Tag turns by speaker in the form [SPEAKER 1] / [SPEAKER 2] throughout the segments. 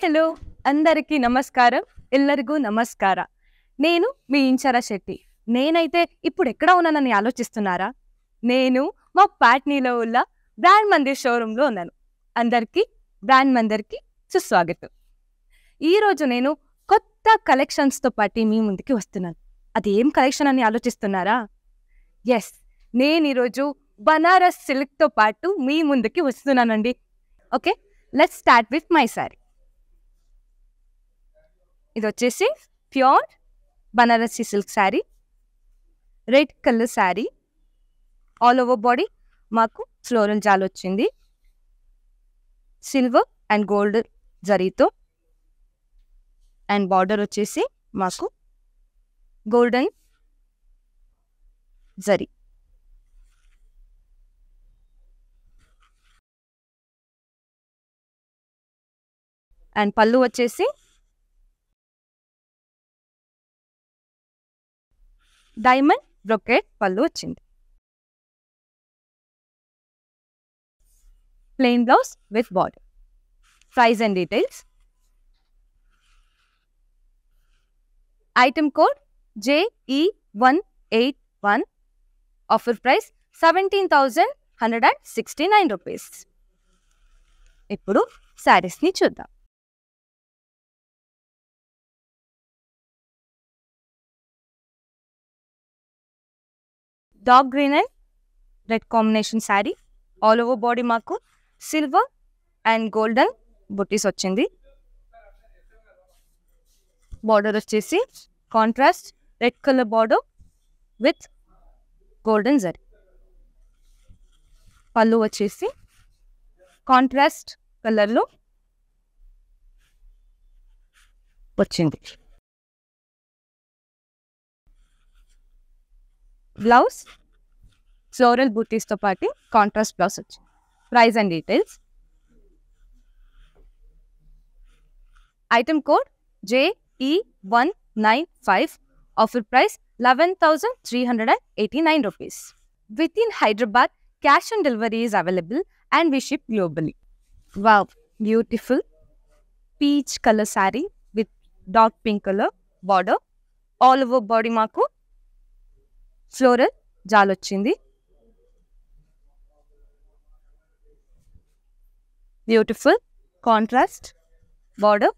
[SPEAKER 1] Hello అందరికీ నమస్కారం. ఎల్లరిಗೂ నమస్కార. నేను మీ ఇంచర శెట్టి. నేనైతే ఇప్పుడు ఎక్కడ ఉన్నానని ఆలోచిస్తున్నారా? నేను మా పాట్నీలో ఉన్న బ్రాండ్ మందిర్ షోరూంలో ఉన్నాను. అందరికీ బ్రాండ్ మందిర్కి సుస్వాగతం. ఈరోజు నేను కొత్త కలెక్షన్స్తో పాటు మీ ముందుకి వస్తున్నాను. అది ఏం కలెక్షన్ అని ఆలోచిస్తున్నారా? ఎస్, నేను ఈరోజు బనారస్ సిల్క్తో పాటు మీ ముందుకి వస్తున్నానండి. Okay, let's start with my sorry. ఇది వచ్చేసి pure Banarasi silk sari, red colour sari, all over body మాకు ఫ్లోరల్ జాల్ వచ్చింది, సిల్వర్ అండ్ గోల్డ్ జరీతో, అండ్ బార్డర్ వచ్చేసి మాకు గోల్డెన్ జరీ. అండ్ పళ్ళు వచ్చేసి డైమండ్ బ్రొకెట్ పళ్ళు వచ్చింది. Plain blouse with border. Price and details. Item code JE181. Offer price 17,169 rupees. ఇప్పుడు శారీస్ని చూద్దాం. Dark green and red combination sari, all over body మాకు సిల్వర్ అండ్ గోల్డెన్ బుట్టీస్ వచ్చింది. బార్డర్ వచ్చేసి contrast red colour border with golden zari. పళ్ళు వచ్చేసి contrast కలర్లో వచ్చింది. Blouse floral బూటీస్తో పాటు కాంట్రాస్ట్ బ్లౌజ్ వచ్చింది. Price and details. Item code JE195. Offer price 11,389 rupees. With in Hyderabad cash on delivery is available and we ship globally. Wow, beautiful peach colour sari with dark pink colour border, all over body మాకు floral jaal వచ్చింది. Beautiful contrast border,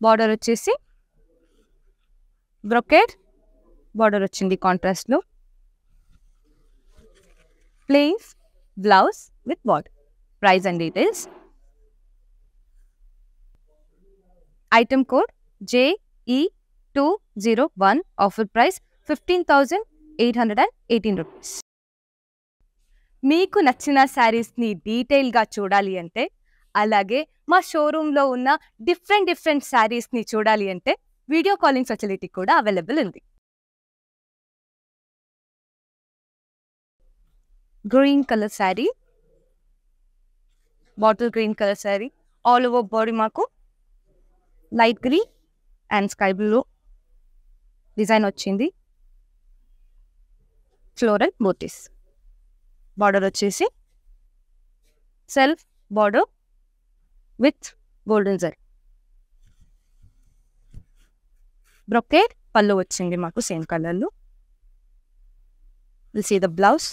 [SPEAKER 1] border వచ్చేసి brocade border వచ్చింది కాంట్రాస్ట్లో. Plain blouse with border. Price and details. Item code JE201. Offer price 15,818 rupees. మీకు నచ్చిన శారీస్ని డీటెయిల్గా చూడాలి అంటే, అలాగే మా షోరూంలో ఉన్న డిఫరెంట్ శారీస్ని చూడాలి అంటే వీడియో కాలింగ్ ఫెసిలిటీ కూడా అవైలబుల్ ఉంది. Green colour sari, bottle green colour sari, all over body మాకు light green and sky blue design వచ్చింది. Floral booties. బార్డర్ వచ్చేసి self border with golden zari. Brocade pallu వచ్చింది మాకు సేమ్ కలర్లో. Will see the blouse.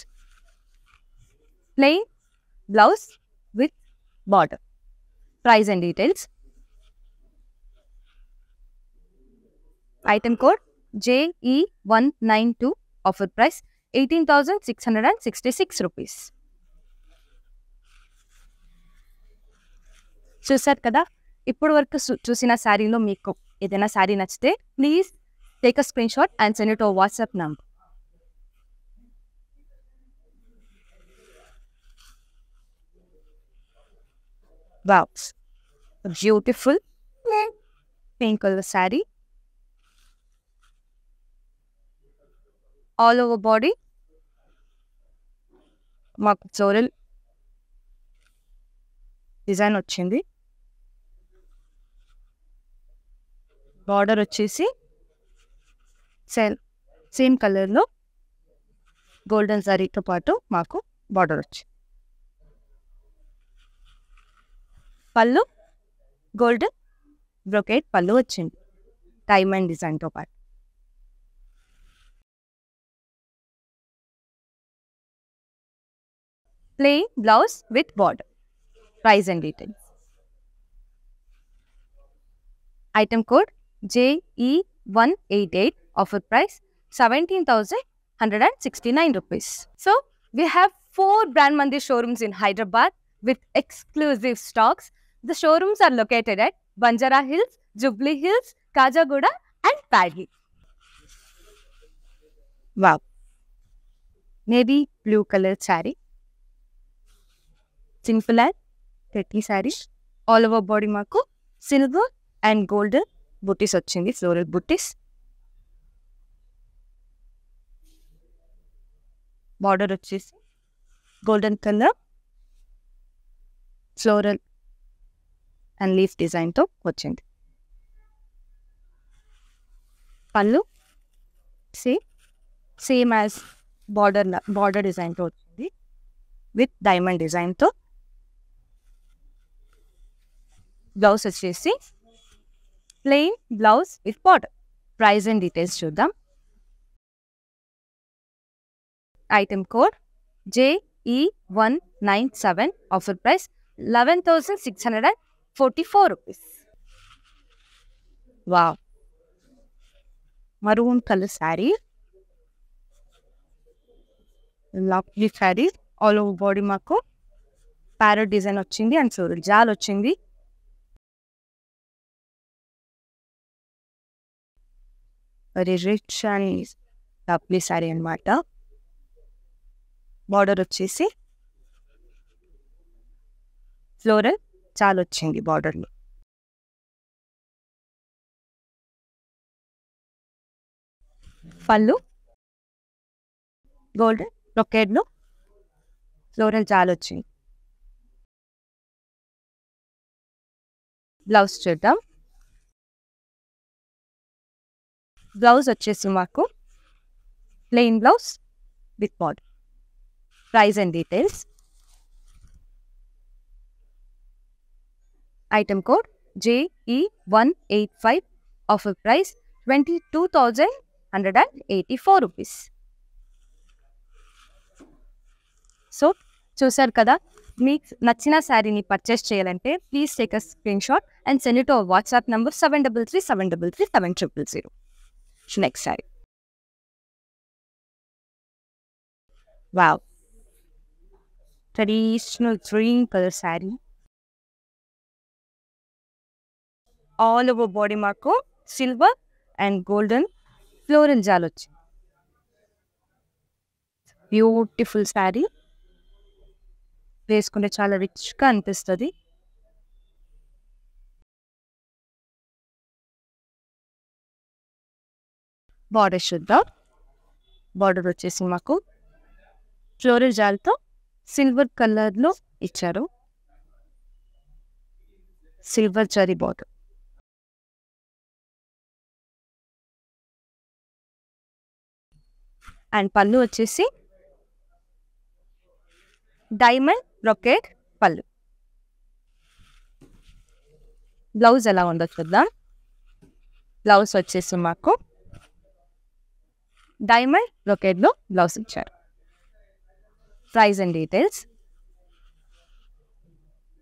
[SPEAKER 1] Plain blouse with border. Price and details. Item code JE192. Offer price 18,666 rupees. చూసారు కదా, ఇప్పుడు వరకు చూసిన శారీలో మీకు ఏదైనా శారీ నచ్చితే please take a screen shot and send it on WhatsApp number. Wow, beautiful pink colour sari, all over body మాకు ఫ్లోరల్ డిజైన్ వచ్చింది. బార్డర్ వచ్చేసి సేమ్ కలర్లో గోల్డెన్ జరీతో పాటు మాకు బార్డర్ వచ్చింది. పళ్ళు గోల్డ్ బ్రొకేట్ పళ్ళు వచ్చింది డైమండ్ డిజైన్తో పాటు. Plain blouse with border. Price and details. Item code JE188. Offer price 17,169 rupees. So we have 4 Brand Mandir showrooms in Hyderabad with exclusive stocks. The showrooms are located at Banjara Hills, Jubilee Hills, Kajagoda and Padley. Wow. Navy blue color saree. Simple and pretty saree. All over body mark silver and golden booties వచ్చింది, floral booties. Border వచ్చేసి golden colour floral and leaf డిజైన్తో వచ్చింది. Pallu same as border డిజైన్తో వచ్చింది with diamond డిజైన్తో. Blouse వచ్చేసి plain blouse with border. Price and details చూద్దాం. Item code JE197. Offer price 11,644 rupees. Wow. Maroon color saree. Lovely saree. All over body mark parrot design వచ్చింది and floral jaal వచ్చింది. Very rich and lovely sorry అనమాట. Border వచ్చేసి floral చాలా వచ్చింది బార్డర్లో. పళ్ళు golden బ్రొకేడ్లో floral చాలా వచ్చింది. బ్లౌజ్ చూద్దాం. బ్లౌజ్ వచ్చేసి మాకు plain blouse with border. Price and details. Item code JE185. Offer price 22,184 rupees. So చూసారు కదా, మీకు నచ్చిన శారీని పర్చేస్ చేయాలంటే please take a screen shot and send it to our WhatsApp number 7337337000. Next saree. Wow. Traditional green color saree. All over body mark silver and golden floral jal వచ్చింది. Beautiful saree. వేసుకుంటే చాలా రిచ్గా అనిపిస్తుంది. Border చూద్దాం. Border వచ్చేసి మాకు floral జాల్తో silver కలర్లో ఇచ్చారు. Silver zari border. అండ్ పళ్ళు వచ్చేసి డైమండ్ బ్రొకేట్ పళ్ళు. బ్లౌజ్ ఎలా ఉందో చూద్దాం. బ్లౌజ్ వచ్చేసి మాకు డైమండ్ బ్రొకేడ్లో బ్లౌజ్ ఇచ్చారు. Price and details.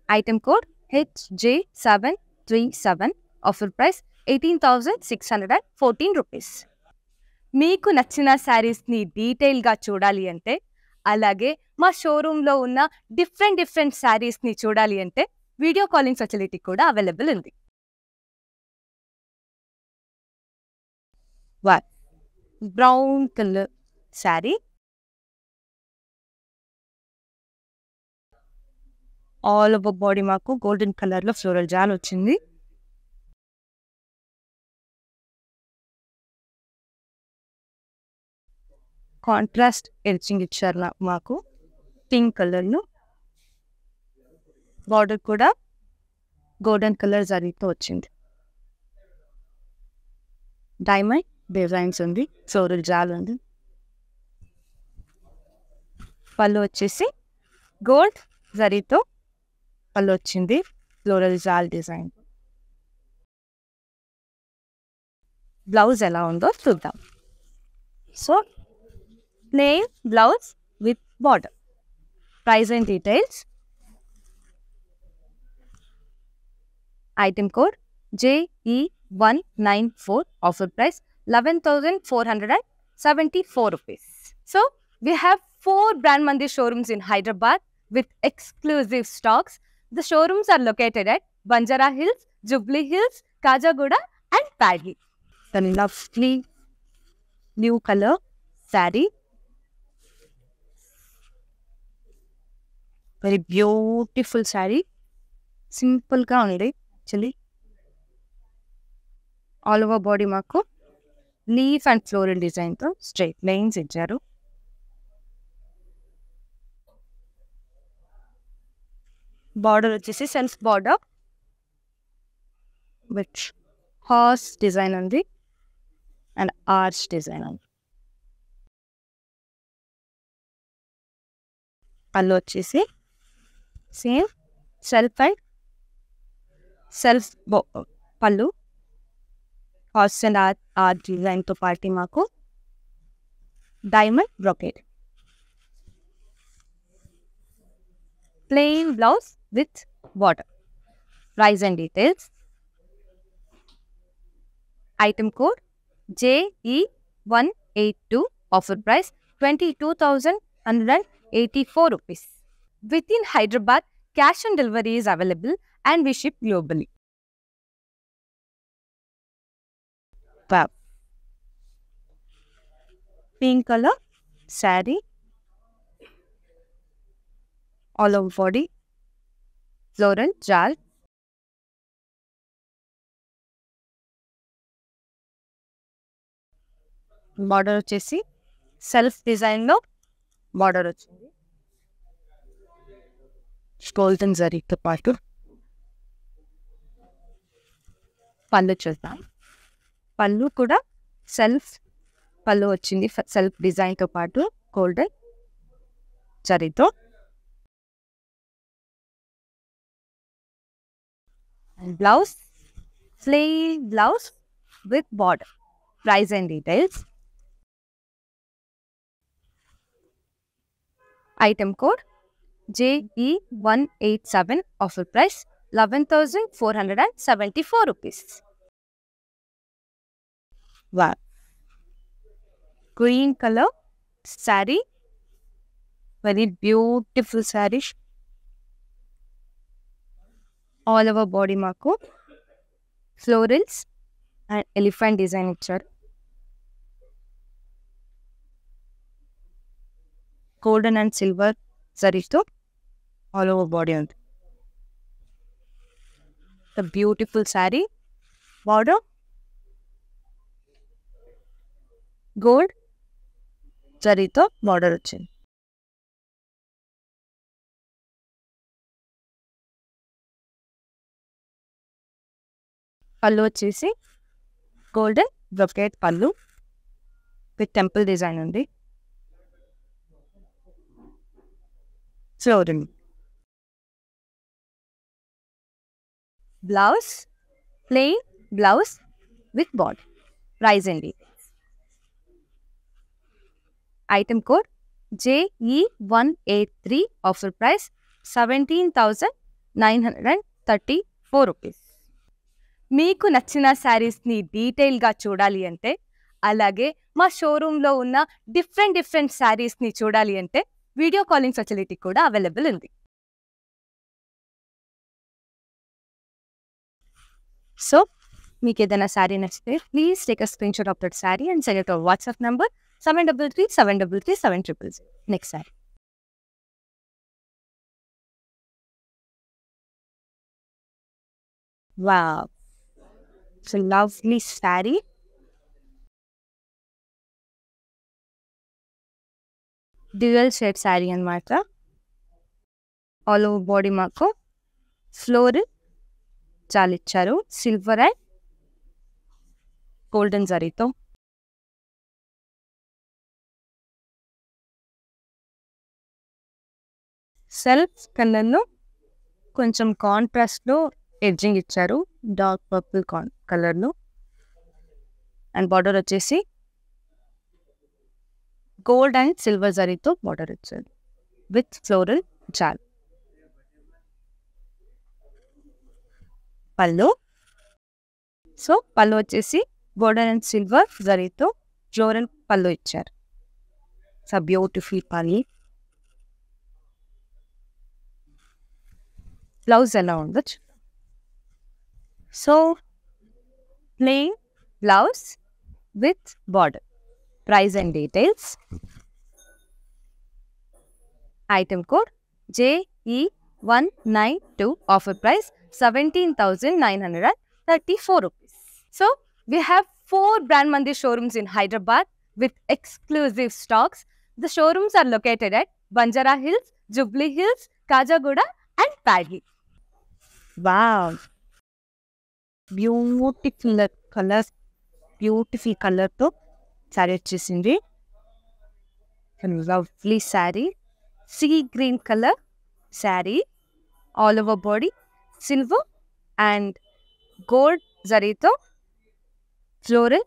[SPEAKER 1] Item code HJ737. Offer price 18,614 rupees. మీకు నచ్చిన శారీస్ని డీటెయిల్గా చూడాలి అంటే, అలాగే మా షోరూంలో ఉన్న డిఫరెంట్ శారీస్ని చూడాలి అంటే వీడియో కాలింగ్ ఫెసిలిటీ కూడా అవైలబుల్ ఉంది. Brown colour sari. All over body మాకు గోల్డెన్ కలర్లో ఫ్లోరల్ జాల్ వచ్చింది. కాంట్రాస్ట్ ఎడ్జింగ్ ఇచ్చారు మాకు పింక్ కలర్లో. బార్డర్ కూడా గోల్డెన్ కలర్ జరీతో వచ్చింది. డైమండ్ డిజైన్స్ ఉంది, ఫ్లోరల్ జాల్ ఉంది. పళ్ళు వచ్చేసి గోల్డ్ జరీతో పళ్ళు వచ్చింది. ఫ్లోరల్ జాల్ డిజైన్. బ్లౌజ్ ఎలా ఉందో చూద్దాం. So plain blouse with border. Price and details. Item code JE194. Offer price 11,474 rupees. So we have 4 Brand Mandir showrooms in Hyderabad with exclusive stocks. The showrooms are located at Banjara Hills, Jubilee Hills, Kajagoda and Padley. The lovely new color saree. Very beautiful saree. Simple ga undi actually. All over body మాకు leaf and floral డిజైన్తో straight lines ఇచ్చారు. Border వచ్చేసి self border with horse design ఉంది and arch design ఉంది. పళ్ళు వచ్చేసి same self and self పళ్ళు horse and arch డిజైన్తో పాటు మాకు diamond brocade. Plain blouse with border. Price and details. Item code JE182. Offer price 22,184 rupees. Within Hyderabad, cash on delivery is available and we ship globally. Wow. Pink color saree. All over body, floral jal. Border వచ్చేసి self design లో border వచ్చింది golden జరీతో పాటు. పళ్ళు చూద్దాం. పళ్ళు కూడా self పళ్ళు వచ్చింది సెల్ఫ్ డిజైన్తో పాటు గోల్డెన్ జరీతో. Blouse, plain blouse with border. Price and details. Item code JE187. Offer price 11,474 rupees. Wow. Green color saree. Very beautiful saree. All over body మాకు ఫ్లోరల్స్ అండ్ ఎలిఫెంట్ డిజైన్ ఇచ్చారు. Golden and silver జరీతో all over body ఉంది. The beautiful sari. Border gold జరీతో border వచ్చింది. పళ్ళు వచ్చేసి golden brocade పళ్ళు with temple design ఉంది. Flooring. Blouse plain blouse with border. Price and details. Item code JE183. Offer price 17,934 rupees. మీకు నచ్చిన శారీస్ని డీటెయిల్గా చూడాలి అంటే, అలాగే మా షోరూంలో ఉన్న డిఫరెంట్ శారీస్ని చూడాలి అంటే వీడియో కాలింగ్ ఫెసిలిటీ కూడా అవైలబుల్ ఉంది. సో మీకు ఏదైనా శారీ నచ్చితే please take a screen shot of that sari and send it our WhatsApp number 7337337000. Next sari. Wow. It's a lovely saree. Dual shade saree అన్నమాట. ఆల్ ఓవర్ బాడీ మాకు ఫ్లోరల్ చాలా ఇచ్చారు silver and golden జరీతో. Self కలర్లో కొంచెం కాంట్రాస్ట్లో ఎడ్జింగ్ ఇచ్చారు, dark purple కలర్లో. అండ్ బార్డర్ వచ్చేసి గోల్డ్ అండ్ సిల్వర్ జరీతో బార్డర్ ఇచ్చారు with floral jaal. Pallu. So pallu వచ్చేసి గోల్డెన్ అండ్ సిల్వర్ జరీతో ఫ్లోరల్ పళ్ళు ఇచ్చారు. So beautiful pallu. బ్లౌజ్ ఎలా ఉండొచ్చు. So plain blouse with border. Price and details. Item code JE192. Offer price 17,934 rupees. So we have 4 Brand Mandir showrooms in Hyderabad with exclusive stocks. The showrooms are located at Banjara Hills, Jubilee Hills, Kajagoda and Paddy. Wow! Beautiful colors. Beautiful color to saree వచ్చేసింది. Lovely saree. Sea green color saree. All over body silver and gold zarito floral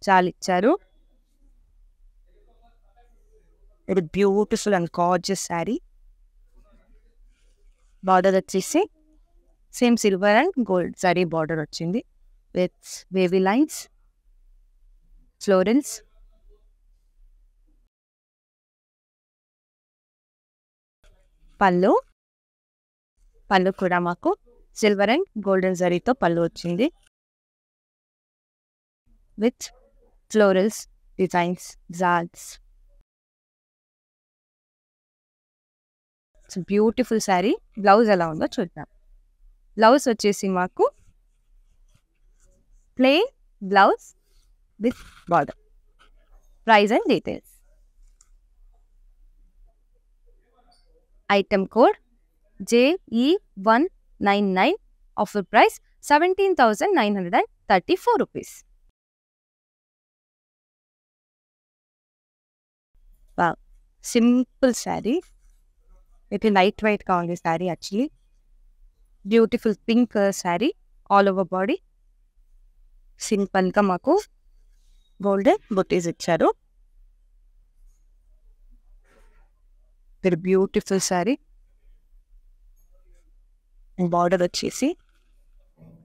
[SPEAKER 1] jaal ఇచ్చారు. ఇది beautiful and gorgeous sari. Border వచ్చేసి same silver and gold zari border వచ్చింది with wavy lines, florals. Pallu. Pallu కూడా మాకు silver and golden జరీతో పళ్ళు వచ్చింది with florals, designs, jaals. Beautiful sari. Blouse ఎలా ఉందో చూద్దాం. బ్లౌజ్ వచ్చేసి మాకు plain blouse with border. Price and details. Item code JE199. Offer price 17,934 rupees. Wow, simple saree. It is lightweight గా ఉంది saree actually. Beautiful pink color saree. All over body. Simple గా మాకు golden booties ఇచ్చారు. Very beautiful saree. Border వచ్చేసి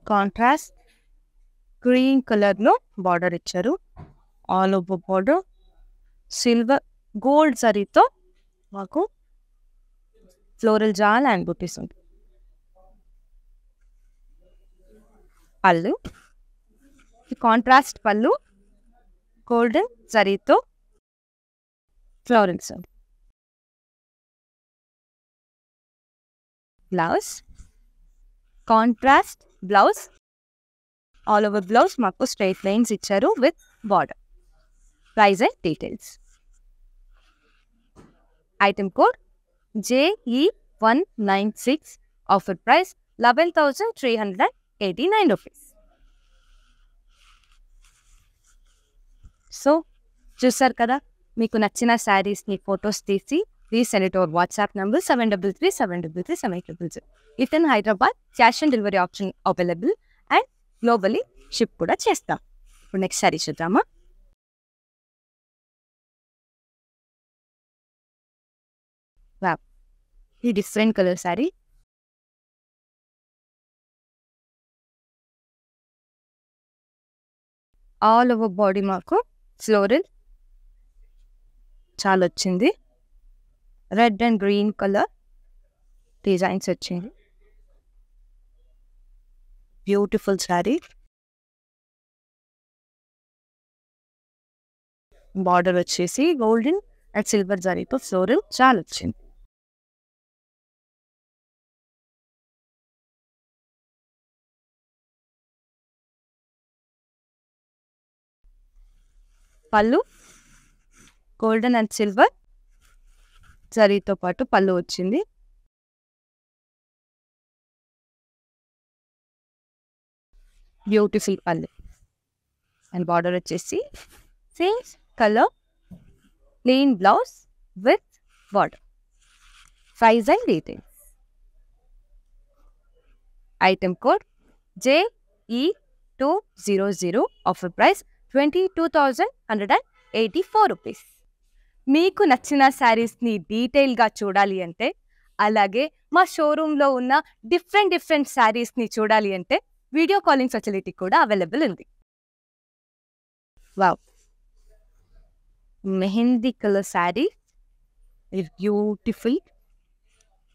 [SPEAKER 1] contrast green కలర్లో border ఇచ్చారు. All over border silver gold జరీతో మాకు ఫ్లోరల్ జాల్ అండ్ బుటీస్ ఉంది. పళ్ళు. కాంట్రాస్ట్ పళ్ళు గోల్డెన్ జరీతో ఫ్లోరల్స్ ఉంది. Blouse. Contrast blouse. All over blouse మాకు స్ట్రైట్ లైన్స్ ఇచ్చారు with border. Price and details. Item code JE196. Offer price 11,389 rupees. So చూసారు కదా, మీకు నచ్చిన శారీస్ని ఫొటోస్ తీసి please send it over WhatsApp number 7337337800. With in Hyderabad cash on delivery option available and globally ship కూడా చేస్తాం. ఇప్పుడు next sari చూద్దామా. వావ్, ఈ different colour sari. All over body మాకు ఫ్లోరల్ చాలా వచ్చింది. Red and green colour designs వచ్చింది. బ్యూటిఫుల్ శారీ. బార్డర్ వచ్చేసి గోల్డెన్ అండ్ సిల్వర్ జరీతో ఫ్లోరల్ చాలా వచ్చింది. పళ్ళు గోల్డెన్ అండ్ సిల్వర్ జరీతో పాటు పళ్ళు వచ్చింది. బ్యూటిఫుల్ పళ్ళు అండ్ బార్డర్ వచ్చేసి same colour plain blouse with border. Price and details. Item code JE200. Offer price 22,184 rupees. మీకు నచ్చిన శారీస్ని డీటెయిల్గా చూడాలి అంటే, అలాగే మా షోరూంలో ఉన్న డిఫరెంట్ శారీస్ని చూడాలి అంటే వీడియో కాలింగ్ ఫెసిలిటీ కూడా అవైలబుల్ ఉంది. Wow, mehndi colour sari, beautiful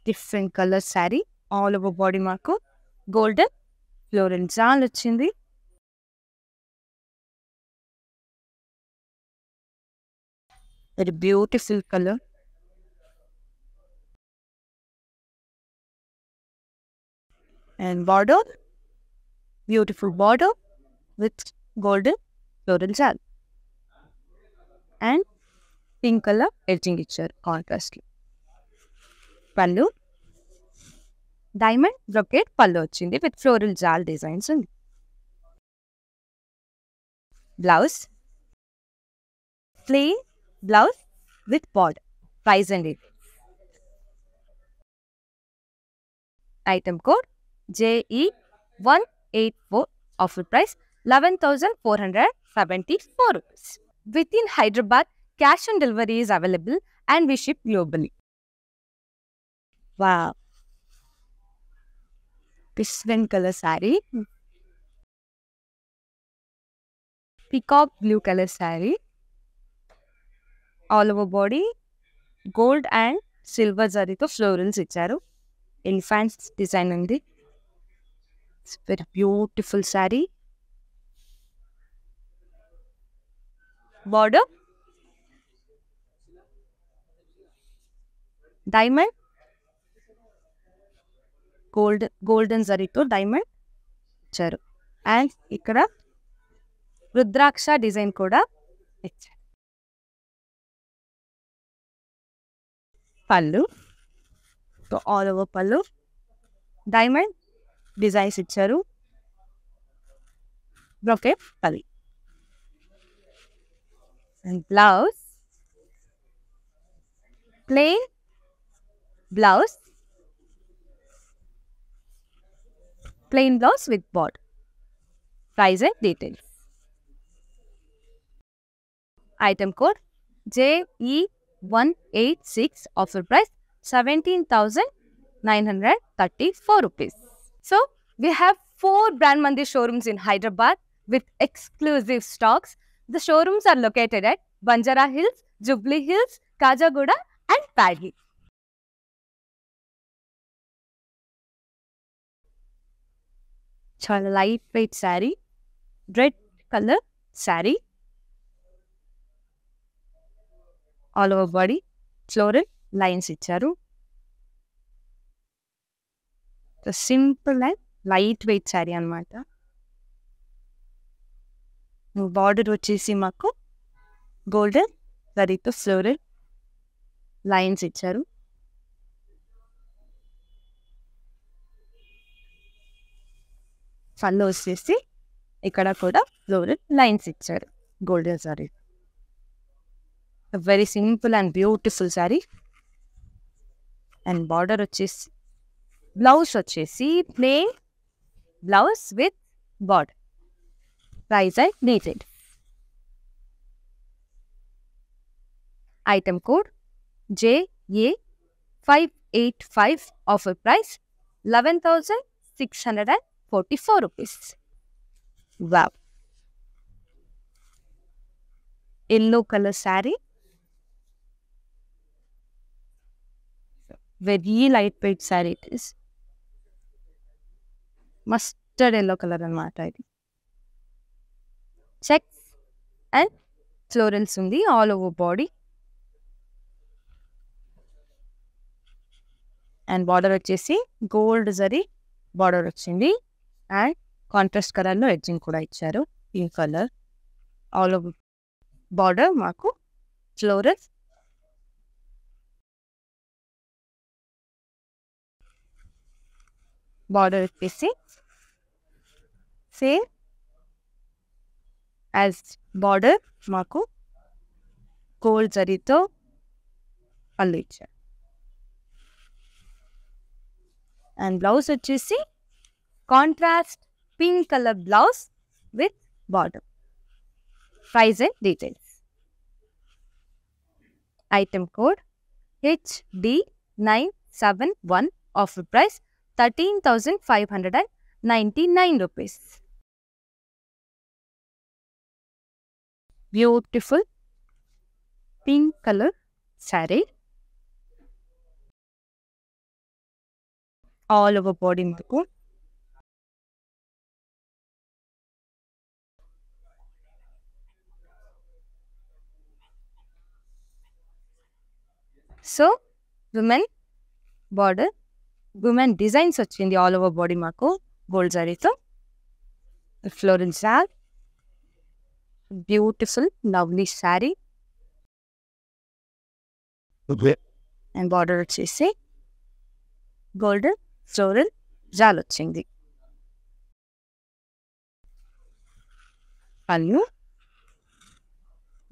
[SPEAKER 1] different colour sari. All over body మాకు గోల్డెన్ ఫ్లోరల్ జాల్ వచ్చింది. Very beautiful colour. And border, beautiful border with golden floral jal. And pink color edging icharu contrast. Pallu, diamond brocade pallu ochindi with floral jal designs undi. Blouse, plain blouse with border. Price and date. Item code JE184. Offer price 11,474 rupees. Within Hyderabad, cash on delivery is available and we ship globally. Wow, different color saree. Peacock blue color saree. All over body gold and silver zarito florals icharu. Elephants design undi. It's very beautiful saree. Border, diamond, golden zarito diamond icharu. And ikkada rudraksha design kuda icharu. Pallu, so all over pallu diamond designs icharu. Brocade pallu. And blouse, plain blouse with border. Price and details. Item code JE186. Offer price 17,934 rupees. So we have 4 Brand Mandir showrooms in Hyderabad with exclusive stocks. The showrooms are located at Banjara Hills, Jubilee Hills, Kajagoda and Paddy. Chala lightweight saree, red color saree. All over body floral lines icharu. The simple and lightweight saree anamata. Border వచ్చేసి మాకు golden జరీతో floral lines ఇచ్చారు. పళ్ళు వచ్చేసి ఇక్కడ కూడా floral lines ఇచ్చారు golden sorry. Very simple and beautiful sorry. And border వచ్చేసి బ్లౌజ్ వచ్చేసి plain blouse with border. Price and details. Item code JA585. Offer price 11,644 rupees. Wow. Yellow color saree. Very lightweight saree it is. Mustard yellow color anamata idi. Checks and florals undi all over body. And border వచ్చేసి gold zari border వచ్చింది. And contrast color లో edging కూడా ఇచ్చారు pink color. All over border మాకు floral. Border వచ్చేసి same as border మాకు gold జరీతో పళ్ళు ఇచ్చారు. అండ్ బ్లౌజ్ వచ్చేసి contrast pink colour blouse with border. Price and details. Item code HD971. Offer price 13,599 rupees. Beautiful pink colour sari, all over body మీకు so woven border, woven designs వచ్చింది all over body మాకు gold జరీతో. Floral sari, beautiful lovely sari and border వచ్చేసి golden floral jaal వచ్చింది. Pallu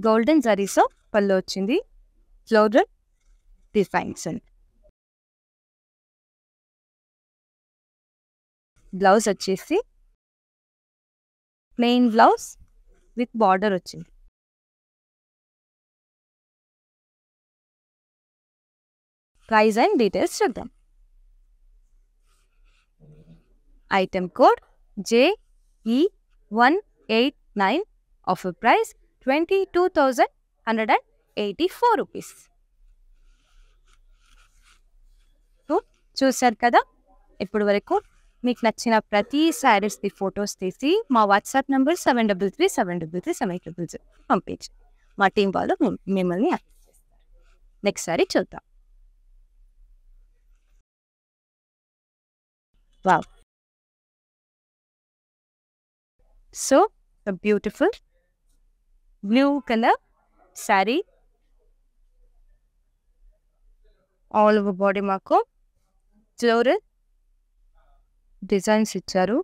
[SPEAKER 1] golden జరీతో పళ్ళు వచ్చింది, floral designs and blouse వచ్చేసి plain blouse with border వచ్చింది. ప్రైస్ అండ్ డీటెయిల్స్ చూద్దాం. Item code JE189. Offer price 22,184 rupees. చూశారు కదా, ఇప్పుడు వరకు మీకు నచ్చిన ప్రతి శారీస్ది ఫొటోస్ తీసి మా వాట్సాప్ నెంబర్ 7337337800 పంపించి మా టీం వాళ్ళు మిమ్మల్ని యాక్సెస్ చేస్తారు. నెక్స్ట్ సారీ చూద్దాం. Wow, so beautiful blue colour sari, all over body మాకు ఫ్లోరల్ డిజైన్స్ ఇచ్చారు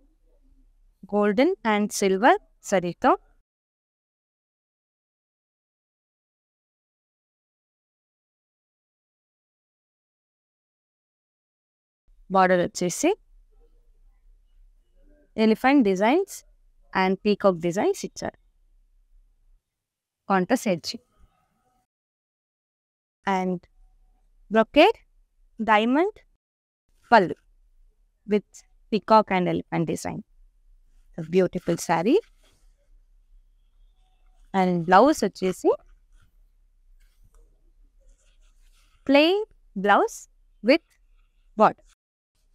[SPEAKER 1] గోల్డెన్ అండ్ సిల్వర్ జరీతో. బార్డర్ వచ్చేసి elephant designs and peacock designs ఇచ్చారు. Contrast edge and brocade diamond పళ్ళు with peacock and elephant design. Beautiful sari and blouse వచ్చేసి plain blouse with border.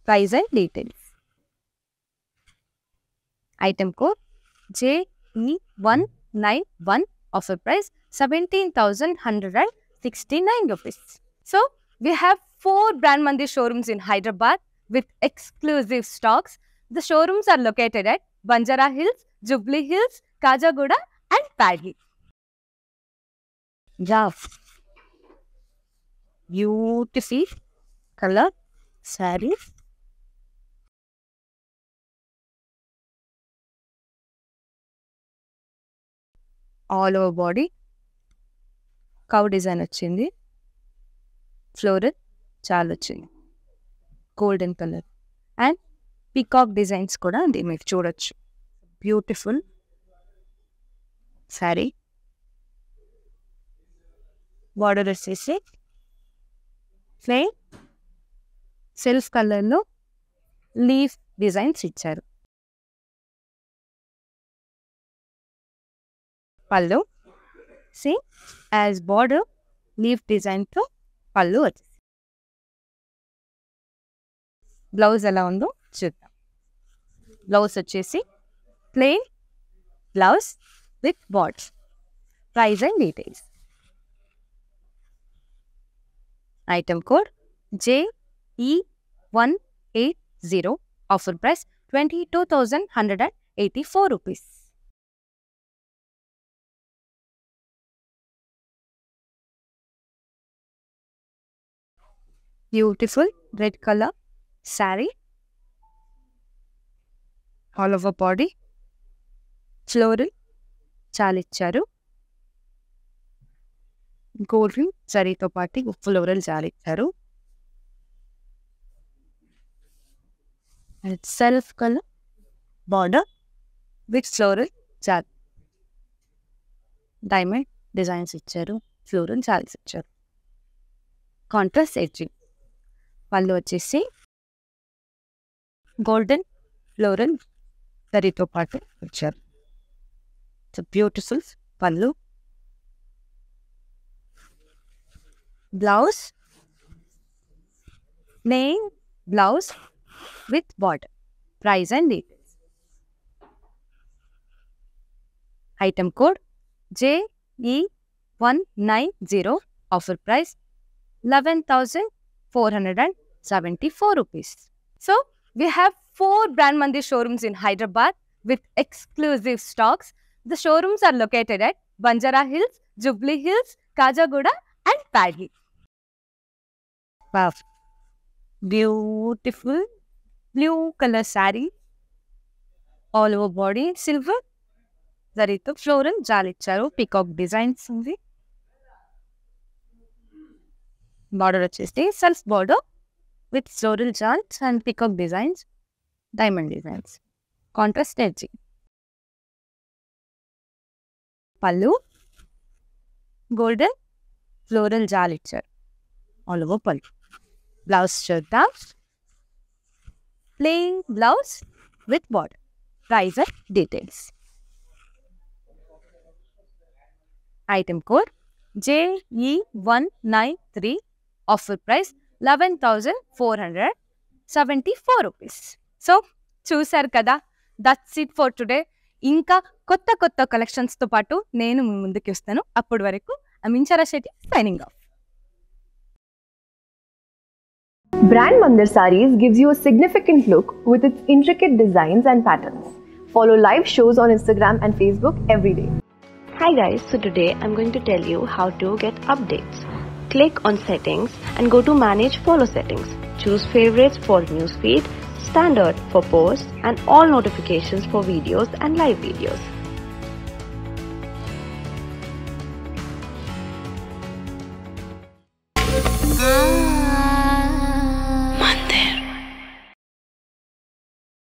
[SPEAKER 1] Price and details. Item code JE191. Offer price 17,169 rupees. So we have 4 Brand Mandir showrooms in Hyderabad with exclusive stocks. The showrooms are located at Banjara Hills, Jubilee Hills, Kajagoda and Padley. Yeah, beautiful color saree. All over body cow design వచ్చింది, floral చాలా వచ్చింది, golden colour and peacock designs కూడా ఉంది, మీరు చూడొచ్చు. Beautiful sari, border వచ్చేసి plain self కలర్లో leaf designs ఇచ్చారు. పళ్ళు సేమ్ యాజ్ బార్డర్ లీఫ్ డిజైన్తో పళ్ళు వచ్చేసి. బ్లౌజ్ ఎలా ఉందో చూద్దాం. బ్లౌజ్ వచ్చేసి plain blouse with border. Price and details. Item code JE180. Offer price 22,184 rupees. Beautiful red colour sari, all over body floral చాలా ఇచ్చారు, గోల్డెన్ జరీతో పాటు ఫ్లోరల్ చాలా ఇచ్చారు. And self colour border with floral chaal diamond designs ఇచ్చారు, floral Charles ఇచ్చారు. Contrast edging. పళ్ళు వచ్చేసి గోల్డెన్ ఫ్లోరల్ దరితో పాటు ఇచ్చారు. It's beautiful pallu. Blouse plain blouse with border. Price and details. Item code JE190. Offer price 11,474 rupees. So we have 4 Brand Mandir showrooms in Hyderabad with exclusive stocks. The showrooms are located at Banjara Hills, Jubilee Hills, Kajagoda and Padley. Wow. Beautiful blue color saree. All over body silver. Zarito floral jal icharu. Peacock designs ఉంది. Border వచ్చేసి self border with floral jals and peacock designs, diamond designs. Contrast edging. Pallu golden floral jal icharu. All over pallu. Blouse చూద్దాం. Plain blouse with border. Price and details. Item code JE193. Offer price 11,474 rupees. So, చూసారు కదా, that's it for today. ఇంకా కొత్త కొత్త కలెక్షన్స్తో పాటు నేను మీ ముందుకు వస్తాను. అప్పటి వరకు Inchara Shetty signing off.
[SPEAKER 2] Brand Mandir Sarees gives you a significant look with its intricate designs and patterns. Follow live shows on Instagram and Facebook every day.
[SPEAKER 3] Hi guys, so today I'm going to tell you how to get updates. Click on settings and go to manage follow settings. Choose favorites for newsfeed, standard for posts and all notifications for videos and live videos.